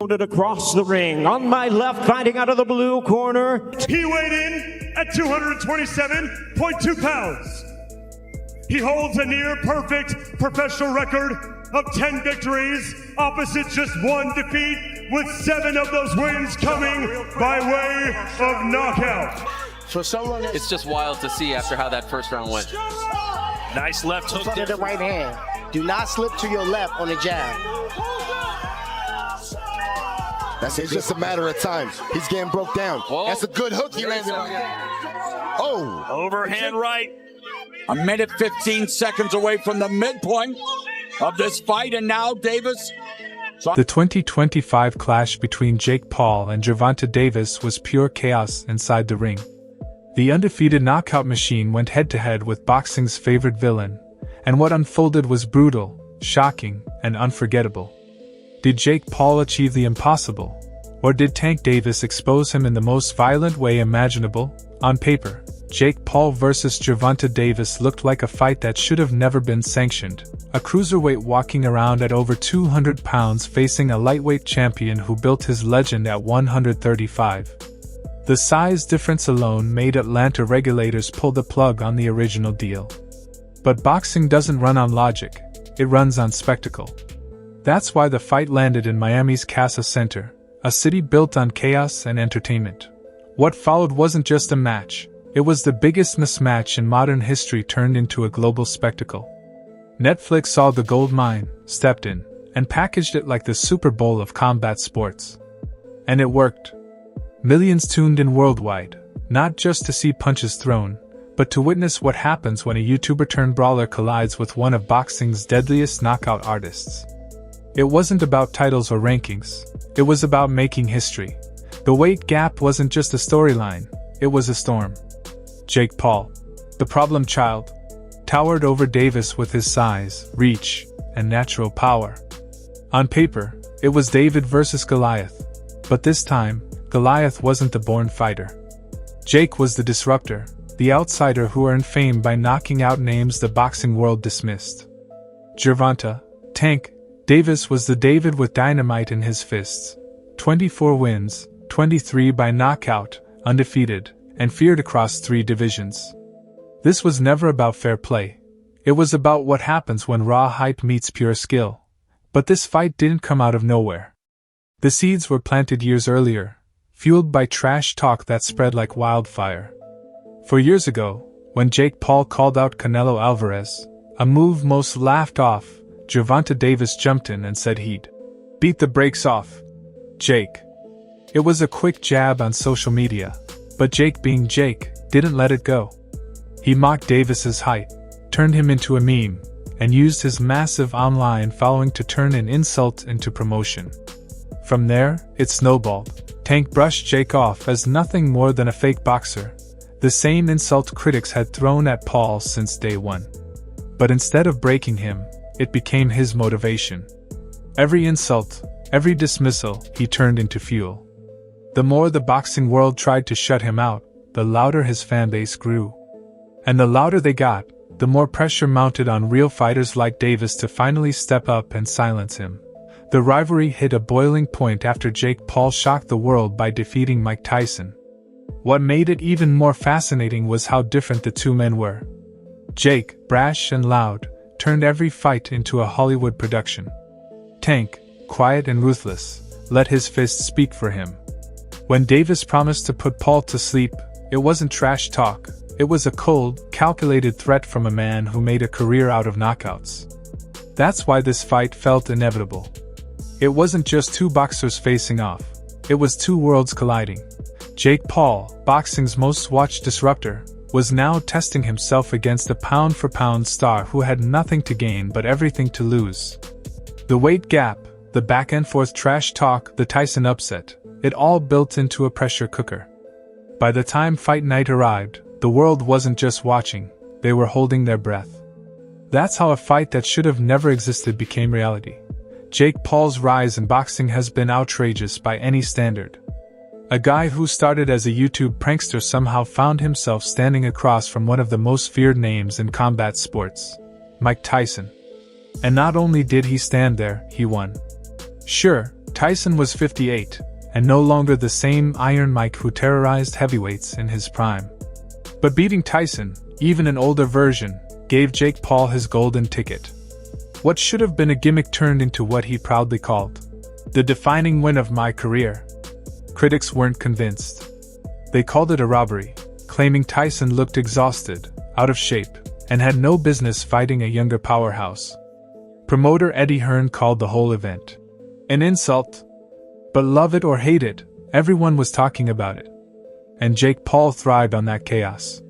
It across the ring. On my left, fighting out of the blue corner. He weighed in at 227.2 pounds. He holds a near-perfect professional record of 10 victories, opposite just 1 defeat, with 7 of those wins coming by way of knockout. For someone, it's just wild to see after how that first round went. Nice left hook there. The right hand. Do not slip to your left on the jab. It's just a matter of time. He's getting broke down. Whoa. That's a good hook he landed on. Oh. Overhand right. A minute 15 seconds away from the midpoint of this fight, and now Davis. The 2025 clash between Jake Paul and Gervonta Davis was pure chaos inside the ring. The undefeated knockout machine went head-to-head with boxing's favorite villain, and what unfolded was brutal, shocking, and unforgettable. Did Jake Paul achieve the impossible? Or did Tank Davis expose him in the most violent way imaginable? On paper, Jake Paul vs. Gervonta Davis looked like a fight that should have never been sanctioned. A cruiserweight walking around at over 200 pounds facing a lightweight champion who built his legend at 135. The size difference alone made Atlanta regulators pull the plug on the original deal. But boxing doesn't run on logic, it runs on spectacle. That's why the fight landed in Miami's Casa Center, a city built on chaos and entertainment. What followed wasn't just a match, it was the biggest mismatch in modern history turned into a global spectacle. Netflix saw the gold mine, stepped in, and packaged it like the Super Bowl of combat sports. And it worked. Millions tuned in worldwide, not just to see punches thrown, but to witness what happens when a YouTuber-turned-brawler collides with one of boxing's deadliest knockout artists. It wasn't about titles or rankings, it was about making history. The weight gap wasn't just a storyline, it was a storm. Jake Paul, the problem child, towered over Davis with his size, reach, and natural power. On paper, it was David versus Goliath, but this time, Goliath wasn't the born fighter. Jake was the disruptor, the outsider who earned fame by knocking out names the boxing world dismissed. Gervonta, Tank, Davis was the David with dynamite in his fists. 24 wins, 23 by knockout, undefeated, and feared across 3 divisions. This was never about fair play. It was about what happens when raw hype meets pure skill. But this fight didn't come out of nowhere. The seeds were planted years earlier, fueled by trash talk that spread like wildfire. 4 years ago, when Jake Paul called out Canelo Alvarez, a move most laughed off, Gervonta Davis jumped in and said he'd beat the brakes off Jake. It was a quick jab on social media, but Jake, being Jake, didn't let it go. He mocked Davis's height, turned him into a meme, and used his massive online following to turn an insult into promotion. From there, it snowballed. Tank brushed Jake off as nothing more than a fake boxer, the same insult critics had thrown at Paul since day one. But instead of breaking him, it became his motivation. Every insult, every dismissal, he turned into fuel. The more the boxing world tried to shut him out, the louder his fanbase grew. And the louder they got, the more pressure mounted on real fighters like Davis to finally step up and silence him. The rivalry hit a boiling point after Jake Paul shocked the world by defeating Mike Tyson. What made it even more fascinating was how different the two men were. Jake, brash and loud, turned every fight into a Hollywood production. Tank, quiet and ruthless, let his fists speak for him. When Davis promised to put Paul to sleep, it wasn't trash talk, it was a cold, calculated threat from a man who made a career out of knockouts. That's why this fight felt inevitable. It wasn't just two boxers facing off, it was two worlds colliding. Jake Paul, boxing's most watched disruptor, was now testing himself against a pound-for-pound star who had nothing to gain but everything to lose. The weight gap, the back-and-forth trash talk, the Tyson upset, it all built into a pressure cooker. By the time fight night arrived, the world wasn't just watching, they were holding their breath. That's how a fight that should have never existed became reality. Jake Paul's rise in boxing has been outrageous by any standard. A guy who started as a YouTube prankster somehow found himself standing across from one of the most feared names in combat sports, Mike Tyson. And not only did he stand there, he won. Sure, Tyson was 58, and no longer the same Iron Mike who terrorized heavyweights in his prime. But beating Tyson, even an older version, gave Jake Paul his golden ticket. What should have been a gimmick turned into what he proudly called the defining win of my career. Critics weren't convinced. They called it a robbery, claiming Tyson looked exhausted, out of shape, and had no business fighting a younger powerhouse. Promoter Eddie Hearn called the whole event an insult. But love it or hate it, everyone was talking about it. And Jake Paul thrived on that chaos.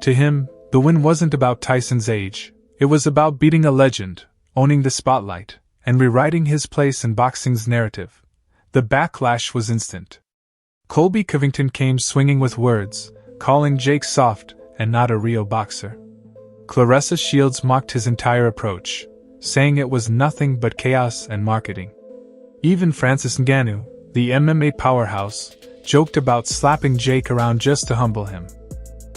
To him, the win wasn't about Tyson's age, it was about beating a legend, owning the spotlight, and rewriting his place in boxing's narrative. The backlash was instant. Colby Covington came swinging with words, calling Jake soft and not a real boxer. Claressa Shields mocked his entire approach, saying it was nothing but chaos and marketing. Even Francis Ngannou, the MMA powerhouse, joked about slapping Jake around just to humble him.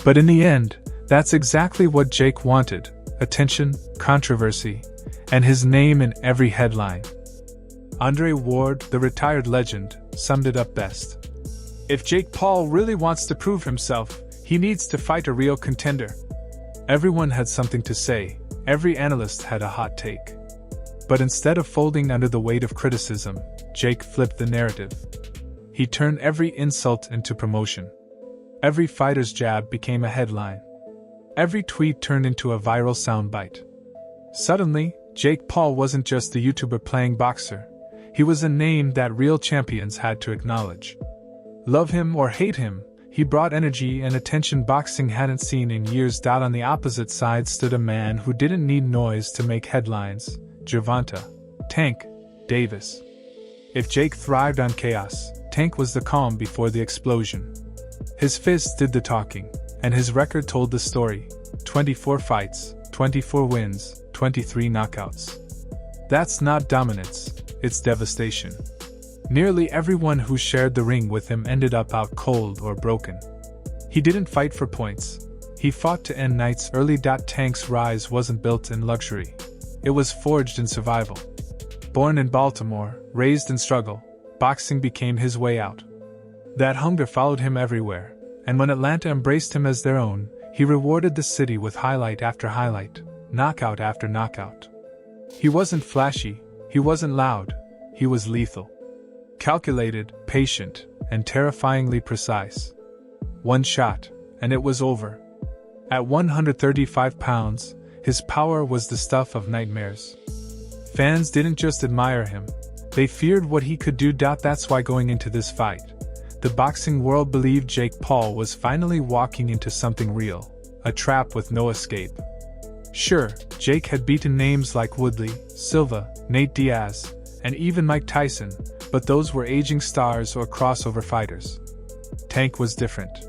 But in the end, that's exactly what Jake wanted: attention, controversy, and his name in every headline. Andre Ward, the retired legend, summed it up best. If Jake Paul really wants to prove himself, he needs to fight a real contender. Everyone had something to say, every analyst had a hot take. But instead of folding under the weight of criticism, Jake flipped the narrative. He turned every insult into promotion. Every fighter's jab became a headline. Every tweet turned into a viral soundbite. Suddenly, Jake Paul wasn't just a YouTuber playing boxer. He was a name that real champions had to acknowledge. Love him or hate him, he brought energy and attention boxing hadn't seen in years. On the opposite side stood a man who didn't need noise to make headlines: Gervonta "Tank" Davis. If Jake thrived on chaos, Tank was the calm before the explosion. His fists did the talking, and his record told the story: 24 fights, 24 wins, 23 knockouts. That's not dominance, it's devastation. Nearly everyone who shared the ring with him ended up out cold or broken. He didn't fight for points. He fought to end nights early. Tank's rise wasn't built in luxury. It was forged in survival. Born in Baltimore, raised in struggle, boxing became his way out. That hunger followed him everywhere, and when Atlanta embraced him as their own, he rewarded the city with highlight after highlight, knockout after knockout. He wasn't flashy, he wasn't loud, he was lethal. Calculated, patient, and terrifyingly precise. One shot, and it was over. At 135 pounds, his power was the stuff of nightmares. Fans didn't just admire him, they feared what he could do. That's why going into this fight, the boxing world believed Jake Paul was finally walking into something real, a trap with no escape. Sure, Jake had beaten names like Woodley, Silva, Nate Diaz, and even Mike Tyson, but those were aging stars or crossover fighters. Tank was different.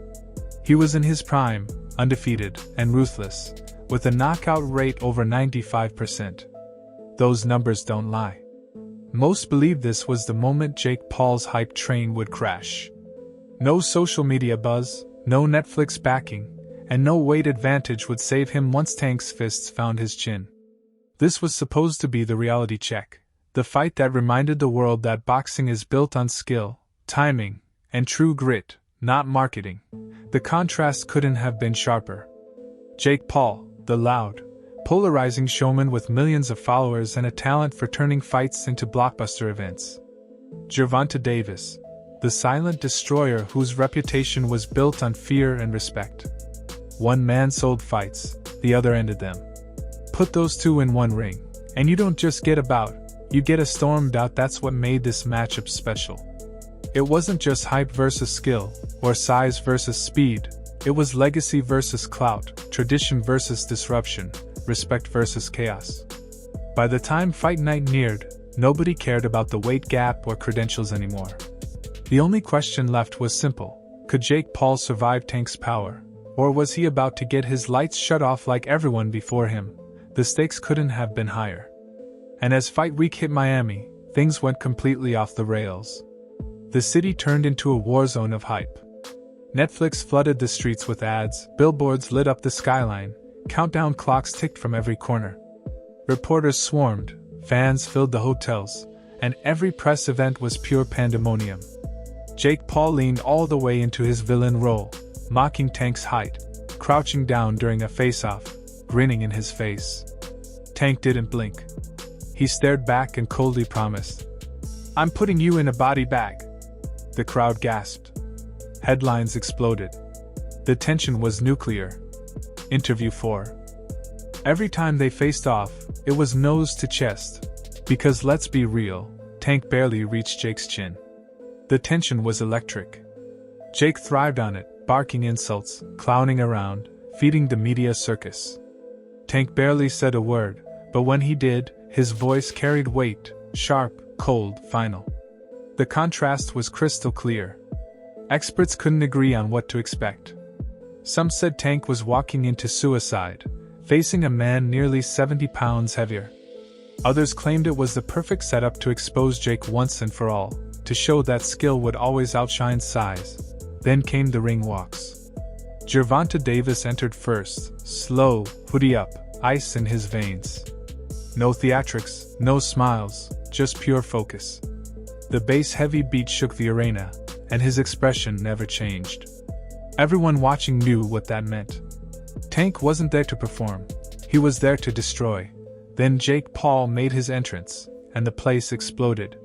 He was in his prime, undefeated, and ruthless, with a knockout rate over 95%. Those numbers don't lie. Most believed this was the moment Jake Paul's hype train would crash. No social media buzz, no Netflix backing, and no weight advantage would save him once Tank's fists found his chin. This was supposed to be the reality check. The fight that reminded the world that boxing is built on skill, timing, and true grit, not marketing. The contrast couldn't have been sharper. Jake Paul, the loud, polarizing showman with millions of followers and a talent for turning fights into blockbuster events. Gervonta Davis, the silent destroyer whose reputation was built on fear and respect. One man sold fights, the other ended them. Put those two in one ring, and you don't just get a bout, you get a storm. That's what made this matchup special. It wasn't just height versus skill, or size versus speed, it was legacy versus clout, tradition versus disruption, respect versus chaos. By the time fight night neared, nobody cared about the weight gap or credentials anymore. The only question left was simple: could Jake Paul survive Tank's power? Or was he about to get his lights shut off like everyone before him? The stakes couldn't have been higher. And as fight week hit Miami, things went completely off the rails. The city turned into a war zone of hype. Netflix flooded the streets with ads, billboards lit up the skyline, countdown clocks ticked from every corner. Reporters swarmed, fans filled the hotels, and every press event was pure pandemonium. Jake Paul leaned all the way into his villain role, mocking Tank's height, crouching down during a face-off, grinning in his face. Tank didn't blink. He stared back and coldly promised, "I'm putting you in a body bag." The crowd gasped. Headlines exploded. The tension was nuclear. Interview 4. Every time they faced off, it was nose to chest. Because let's be real, Tank barely reached Jake's chin. The tension was electric. Jake thrived on it, barking insults, clowning around, feeding the media circus. Tank barely said a word, but when he did, his voice carried weight, sharp, cold, final. The contrast was crystal clear. Experts couldn't agree on what to expect. Some said Tank was walking into suicide, facing a man nearly 70 pounds heavier. Others claimed it was the perfect setup to expose Jake once and for all, to show that skill would always outshine size. Then came the ring walks. Gervonta Davis entered first, slow, hoodie up, ice in his veins. No theatrics, no smiles, just pure focus. The bass-heavy beat shook the arena, and his expression never changed. Everyone watching knew what that meant. Tank wasn't there to perform, he was there to destroy. Then Jake Paul made his entrance, and the place exploded.